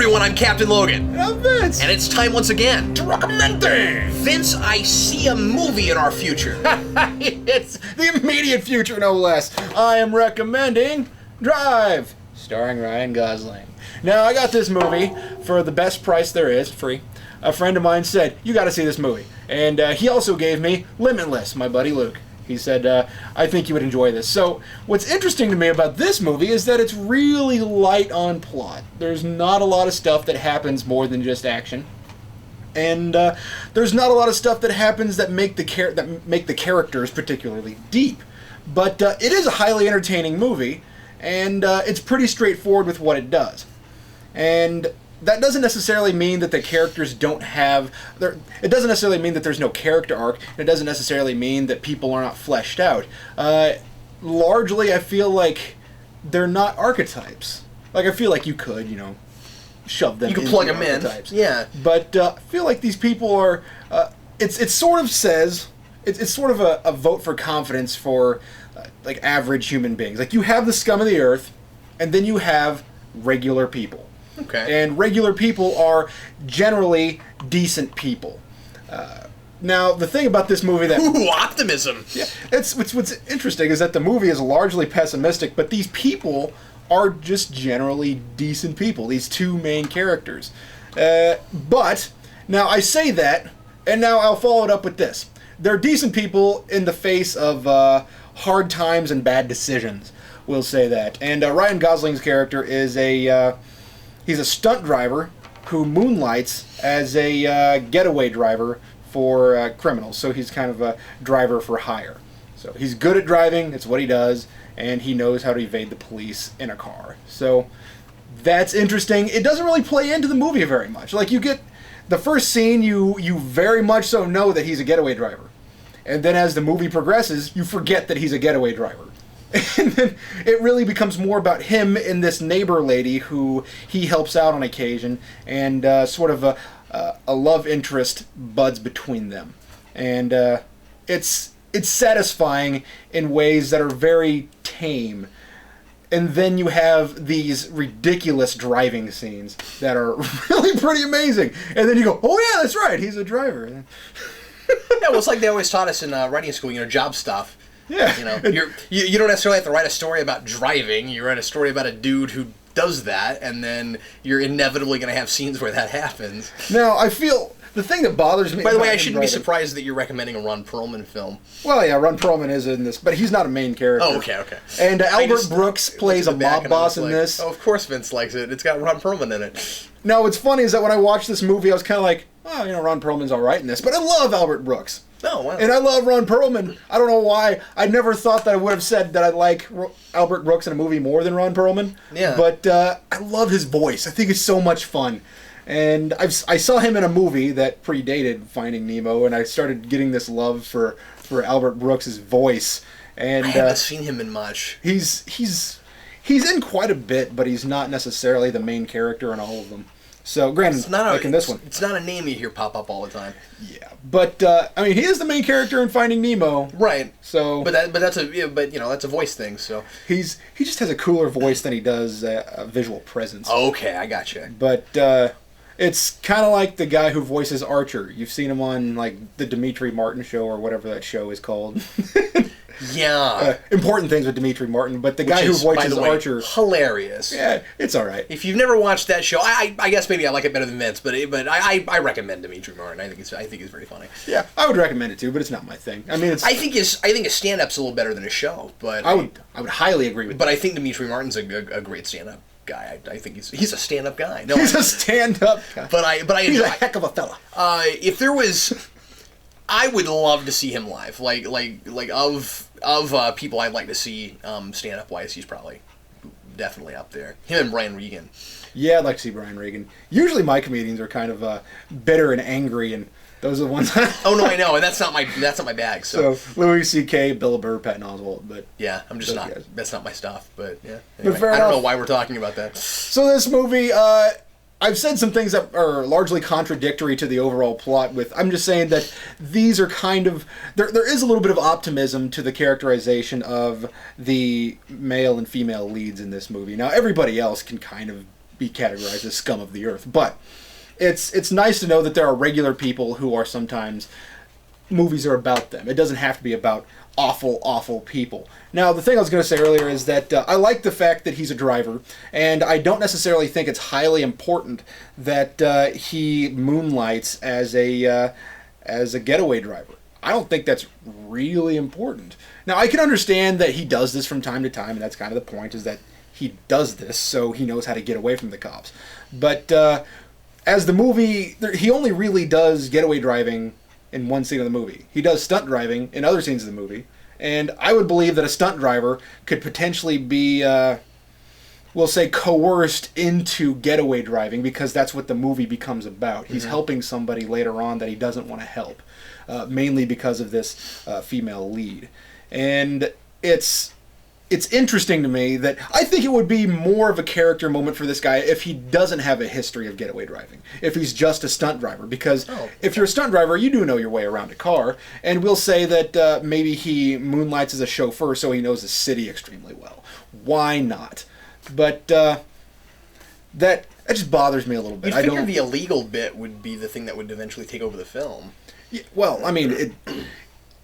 everyone, I'm Captain Logan. And I'm Vince. And it's time once again to recommend things. Vince, I see a movie in our future. It's the immediate future, no less. I am recommending Drive, starring Ryan Gosling. Now, I got this movie for the best price there is, free. A friend of mine said, you got to see this movie. And he also gave me Limitless, my buddy Luke. He said, I think you would enjoy this. So, what's interesting to me about this movie is that it's really light on plot. There's not a lot of stuff that happens more than just action. And there's not a lot of stuff that happens that make the characters particularly deep. But it is a highly entertaining movie, and it's pretty straightforward with what it does. And that doesn't necessarily mean that the characters don't have... It doesn't necessarily mean that there's no character arc. It doesn't necessarily mean that people are not fleshed out. Largely, I feel like they're not archetypes. Like, I feel like you could, shove them into You can plug them archetypes. in. Yeah. But I feel like these people are... It sort of says... It's sort of a vote for confidence for, like, average human beings. Like, you have the scum of the earth, and then you have regular people. Okay. And regular people are generally decent people. Now, the thing about this movie that... Ooh, optimism! Yeah, what's interesting is that the movie is largely pessimistic, but these people are just generally decent people, these two main characters. But, now I say that, and now I'll follow it up with this. They're decent people in the face of hard times and bad decisions, we'll say that. And Ryan Gosling's character is he's a stunt driver who moonlights as a getaway driver for criminals. So he's kind of a driver for hire. So he's good at driving, it's what he does, and he knows how to evade the police in a car. So that's interesting. It doesn't really play into the movie very much. Like, you get the first scene, you very much so know that he's a getaway driver. And then as the movie progresses, you forget that he's a getaway driver. And then it really becomes more about him and this neighbor lady who he helps out on occasion, and sort of a love interest buds between them. And it's satisfying in ways that are very tame. And then you have these ridiculous driving scenes that are really pretty amazing. And then you go, oh yeah, that's right, he's a driver. Yeah, well, it's like they always taught us in writing school, job stuff. Yeah. You don't necessarily have to write a story about driving. You write a story about a dude who does that, and then you're inevitably going to have scenes where that happens. Now, I feel the thing that bothers me... By the way, I shouldn't be surprised that you're recommending a Ron Perlman film. Well, yeah, Ron Perlman is in this, but he's not a main character. Oh, okay. And Albert Brooks plays a mob boss in this. Oh, of course Vince likes it. It's got Ron Perlman in it. Now, what's funny is that when I watched this movie, I was kind of like, oh, Ron Perlman's all right in this, but I love Albert Brooks. Oh, wow. And I love Ron Perlman. I don't know why. I never thought that I would have said that I like Albert Brooks in a movie more than Ron Perlman. Yeah. But I love his voice. I think it's so much fun. And I saw him in a movie that predated Finding Nemo, and I started getting this love for Albert Brooks' voice. And I haven't seen him in much. He's in quite a bit, but he's not necessarily the main character in all of them. So, granted, like in this one. It's not a name you hear pop up all the time. Yeah, but he is the main character in Finding Nemo, right? So, but that's a voice thing. So he just has a cooler voice than he does a visual presence. Okay, I gotcha. But it's kind of like the guy who voices Archer. You've seen him on like the Demetri Martin show or whatever that show is called. Yeah. Important Things with Demetri Martin, but the guy who voices Archer... hilarious. Yeah, it's alright. If you've never watched that show, I guess maybe I like it better than Vince, but I recommend Demetri Martin. I think it's very funny. Yeah, I would recommend it too, but it's not my thing. I mean, I think his stand-up's a little better than his show, but... I would highly agree with that. But I think Demetri Martin's a great stand-up guy. I think he's a stand-up guy. No, he's a stand-up guy. But I he's a heck of a fella. If there was... I would love to see him live. Like of people I'd like to see stand up wise, he's probably definitely up there. Him and Brian Regan. Yeah, I'd like to see Brian Regan. Usually my comedians are kind of bitter and angry, and those are the ones. Oh no, I know, and that's not my bag. So Louis C.K., Bill Burr, Patton Oswalt, but yeah, I'm just not. Guys. That's not my stuff. But yeah, anyway, but I don't know why we're talking about that. So this movie, I've said some things that are largely contradictory to the overall plot. I'm just saying that these are kind of... There is a little bit of optimism to the characterization of the male and female leads in this movie. Now, everybody else can kind of be categorized as scum of the earth. But it's nice to know that there are regular people who are sometimes, movies are about them. It doesn't have to be about awful, awful people. Now, the thing I was going to say earlier is that I like the fact that he's a driver, and I don't necessarily think it's highly important that he moonlights as a getaway driver. I don't think that's really important. Now, I can understand that he does this from time to time, and that's kind of the point, is that he does this so he knows how to get away from the cops. But as the movie, he only really does getaway driving in one scene of the movie. He does stunt driving in other scenes of the movie, and I would believe that a stunt driver could potentially be, we'll say, coerced into getaway driving because that's what the movie becomes about. He's helping somebody later on that he doesn't want to help, mainly because of this female lead. And it's interesting to me that I think it would be more of a character moment for this guy if he doesn't have a history of getaway driving, if he's just a stunt driver. Because if you're a stunt driver, you do know your way around a car, and we'll say that maybe he moonlights as a chauffeur so he knows the city extremely well. Why not? But that just bothers me a little bit. You'd figure the illegal bit would be the thing that would eventually take over the film. Yeah, well, I mean,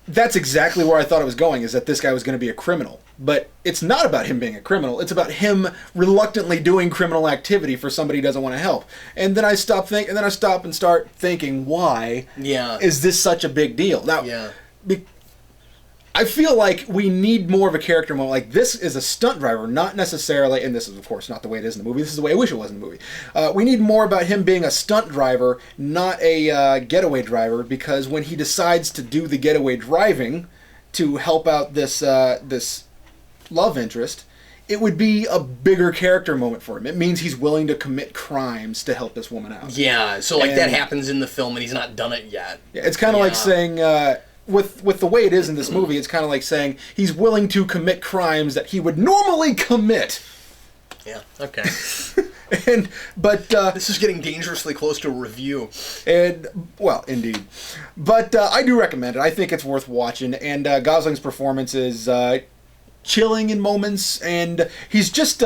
that's exactly where I thought it was going, is that this guy was going to be a criminal. But it's not about him being a criminal. It's about him reluctantly doing criminal activity for somebody who doesn't want to help. And then I stop and start thinking, why is this such a big deal? Now, I feel like we need more of a character moment. Like, this is a stunt driver, not necessarily, and this is, of course, not the way it is in the movie. This is the way I wish it was in the movie. We need more about him being a stunt driver, not a getaway driver, because when he decides to do the getaway driving to help out this love interest, it would be a bigger character moment for him. It means he's willing to commit crimes to help this woman out. Yeah, so like that happens in the film and he's not done it yet. Yeah, it's kind of like saying, with the way it is in this movie, it's kind of like saying he's willing to commit crimes that he would normally commit. Yeah, okay. But this is getting dangerously close to a review. And, well, indeed. But I do recommend it. I think it's worth watching, and Gosling's performance is chilling in moments, and he's just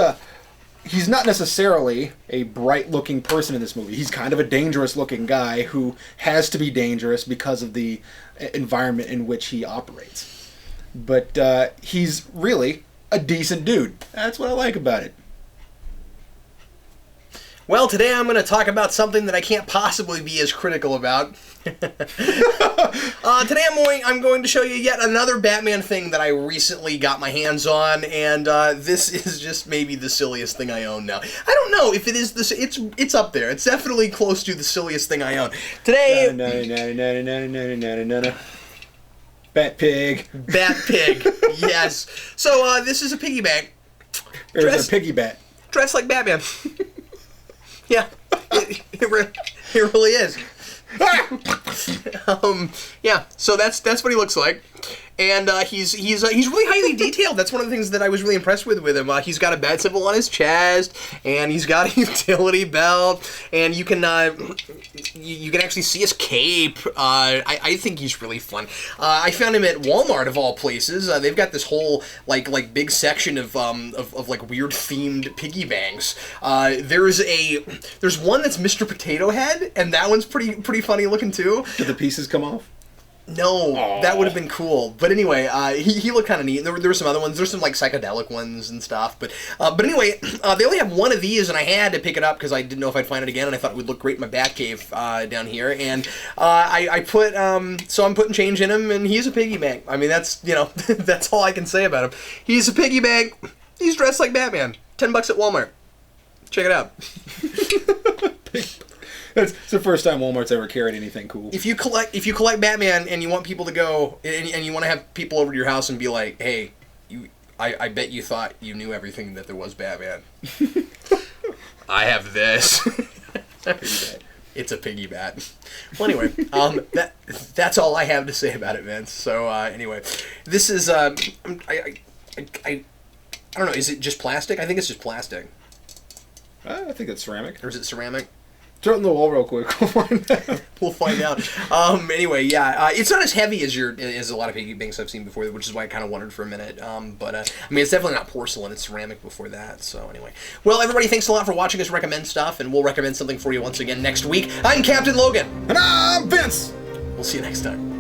he's not necessarily a bright-looking person in this movie. He's kind of a dangerous-looking guy who has to be dangerous because of the environment in which he operates. But he's really a decent dude. That's what I like about it. Well, today I'm going to talk about something that I can't possibly be as critical about. Today I'm going to show you yet another Batman thing that I recently got my hands on, and this is just maybe the silliest thing I own now. I don't know if it is it's up there. It's definitely close to the silliest thing I own. Today... Bat Pig. Bat Pig, yes. So this is a piggy bank. There's a piggy bat. Dressed like Batman. Yeah, it really is. Yeah, so that's what he looks like, and he's really highly detailed. That's one of the things that I was really impressed with him. He's got a bat symbol on his chest, and he's got a utility belt, and you can actually see his cape. I think he's really fun. I found him at Walmart of all places. They've got this whole like big section of like weird themed piggy banks. There's one that's Mr. Potato Head, and that one's pretty funny looking too. Did the pieces come off? No, that would have been cool. But anyway, he looked kind of neat. There were some other ones. There's some like psychedelic ones and stuff. But anyway, they only have one of these, and I had to pick it up because I didn't know if I'd find it again, and I thought it would look great in my Batcave down here. And I put so I'm putting change in him, and he's a piggy bank. I mean, that's that's all I can say about him. He's a piggy bank. He's dressed like Batman. $10 at Walmart. Check it out. It's the first time Walmart's ever carried anything cool. If you collect Batman and you want people to go and you want to have people over to your house and be like, hey, I bet you thought you knew everything that there was Batman. I have this. It's a piggy bat. Well, anyway, that's all I have to say about it, Vince. So anyway, this is I don't know. Is it just plastic? I think it's just plastic. I think it's ceramic. Or is it ceramic? Throw it in the wall real quick. We'll find out. Anyway, yeah, it's not as heavy as a lot of piggy banks I've seen before, which is why I kind of wondered for a minute. But I mean, it's definitely not porcelain; it's ceramic before that. So anyway, well, everybody, thanks a lot for watching us recommend stuff, and we'll recommend something for you once again next week. I'm Captain Logan, And I'm Vince. we'll see you next time.